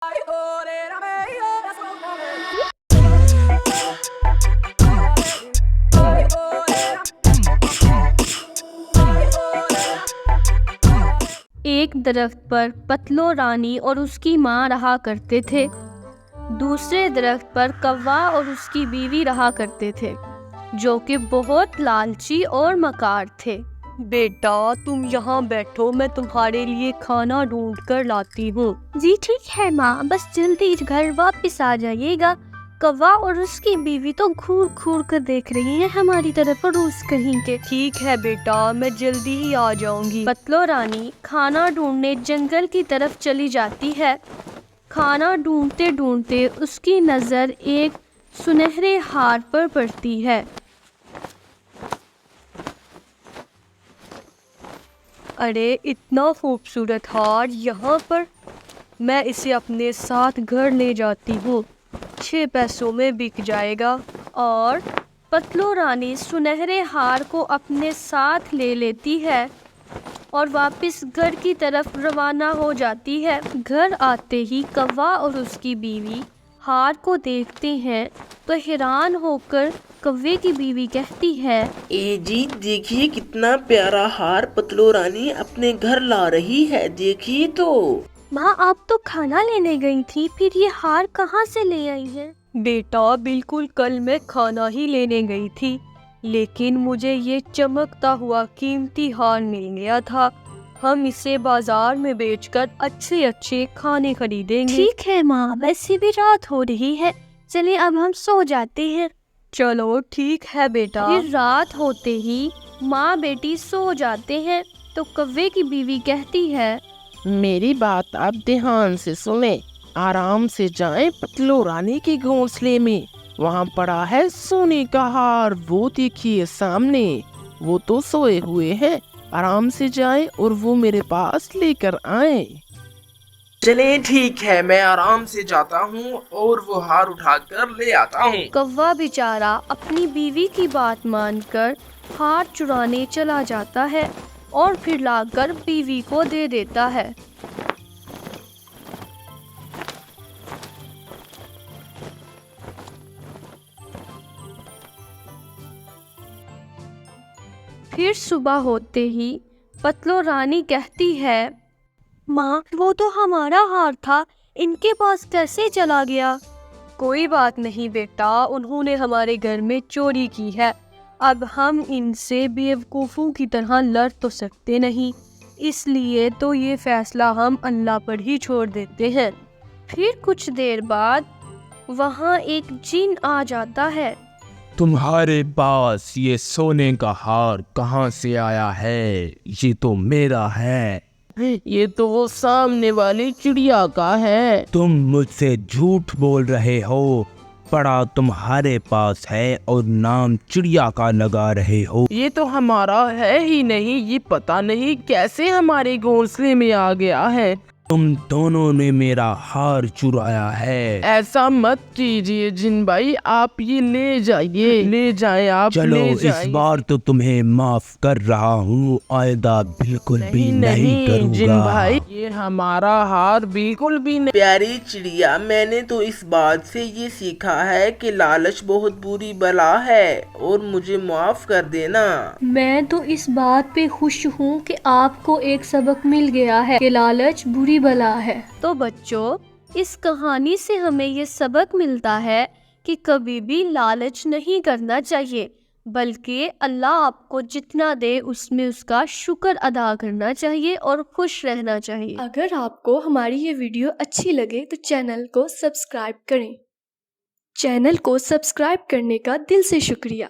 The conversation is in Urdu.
ایک درخت پر پتلو رانی اور اس کی ماں رہا کرتے تھے۔ دوسرے درخت پر کوا اور اس کی بیوی رہا کرتے تھے، جو کہ بہت لالچی اور مکار تھے۔ بیٹا تم یہاں بیٹھو، میں تمہارے لیے کھانا ڈھونڈ کر لاتی ہوں۔ جی ٹھیک ہے ماں، بس جلدی گھر واپس آ جائیے گا۔ کوا اور اس کی بیوی تو گھور گھور کر دیکھ رہی ہیں ہماری طرف روز کہیں کے۔ ٹھیک ہے بیٹا، میں جلدی ہی آ جاؤں گی۔ پتلو رانی کھانا ڈھونڈنے جنگل کی طرف چلی جاتی ہے۔ کھانا ڈھونڈتے ڈھونڈتے اس کی نظر ایک سنہرے ہار پر پڑتی ہے۔ ارے اتنا خوبصورت ہار یہاں پر، میں اسے اپنے ساتھ گھر لے جاتی ہوں، 6 پیسوں میں بک جائے گا۔ اور پتلو رانی سنہرے ہار کو اپنے ساتھ لے لیتی ہے اور واپس گھر کی طرف روانہ ہو جاتی ہے۔ گھر آتے ہی کوا اور اس کی بیوی ہار کو دیکھتے ہیں تو حیران ہو کر کوے کی بیوی کہتی ہے، اے جی دیکھیے کتنا پیارا ہار پتلو رانی اپنے گھر لا رہی ہے، دیکھیے تو۔ ماں آپ تو کھانا لینے گئی تھی، پھر یہ ہار کہاں سے لے آئی ہیں؟ بیٹا بالکل کل میں کھانا ہی لینے گئی تھی، لیکن مجھے یہ چمکتا ہوا قیمتی ہار مل گیا تھا۔ ہم اسے بازار میں بیچ کر اچھے کھانے خریدیں گے۔ ٹھیک ہے ماں، ویسے بھی رات ہو رہی ہے، چلیں اب ہم سو جاتے ہیں۔ چلو ٹھیک ہے بیٹا۔ پھر رات ہوتے ہی ماں بیٹی سو جاتے ہیں تو کوے کی بیوی کہتی ہے، میری بات آپ دھیان سے سنیں، آرام سے جائیں پتلو رانی کے گھونسلے میں، وہاں پڑا ہے سونے کا ہار، وہ دیکھیے سامنے، وہ تو سوئے ہوئے ہیں، آرام سے جائیں اور وہ میرے پاس لے کر آئیں۔ چلیں ٹھیک ہے، میں آرام سے جاتا ہوں اور وہ ہار اٹھا کر لے آتا ہوں۔ کوا بیچارہ اپنی بیوی کی بات مان کر ہار چرانے چلا جاتا ہے اور پھر لا کر بیوی کو دے دیتا ہے۔ پھر صبح ہوتے ہی پتلو رانی کہتی ہے، ماں وہ تو ہمارا ہار تھا، ان کے پاس کیسے چلا گیا؟ کوئی بات نہیں بیٹا، انہوں نے ہمارے گھر میں چوری کی ہے، اب ہم ان سے بیوقوفوں کی طرح لڑ تو سکتے نہیں، اس لیے تو یہ فیصلہ ہم اللہ پر ہی چھوڑ دیتے ہیں۔ پھر کچھ دیر بعد وہاں ایک جن آ جاتا ہے۔ تمہارے پاس یہ سونے کا ہار کہاں سے آیا ہے؟ یہ تو میرا ہے۔ یہ تو وہ سامنے والی چڑیا کا ہے۔ تم مجھ سے جھوٹ بول رہے ہو، پڑا تمہارے پاس ہے اور نام چڑیا کا لگا رہے ہو۔ یہ تو ہمارا ہے ہی نہیں، یہ پتہ نہیں کیسے ہمارے گھونسلے میں آ گیا ہے۔ تم دونوں نے میرا ہار چرایا ہے۔ ایسا مت کیجیے جن بھائی، آپ یہ لے جائیے، لے جائیں آپ، چلو لے اس جائیں۔ بار تو تمہیں معاف کر رہا ہوں، آئندہ بالکل بھی نہیں کروں جن گا۔ بھائی یہ ہمارا ہار بالکل بھی نہیں۔ پیاری چڑیا، میں نے تو اس بات سے یہ سیکھا ہے کہ لالچ بہت بری بلا ہے اور مجھے معاف کر دینا۔ میں تو اس بات پہ خوش ہوں کہ آپ کو ایک سبق مل گیا ہے کہ لالچ بری بلا ہے۔ تو بچوں، اس کہانی سے ہمیں یہ سبق ملتا ہے کہ کبھی بھی لالچ نہیں کرنا چاہیے، بلکہ اللہ آپ کو جتنا دے اس میں اس کا شکر ادا کرنا چاہیے اور خوش رہنا چاہیے۔ اگر آپ کو ہماری یہ ویڈیو اچھی لگے تو چینل کو سبسکرائب کریں۔ چینل کو سبسکرائب کرنے کا دل سے شکریہ۔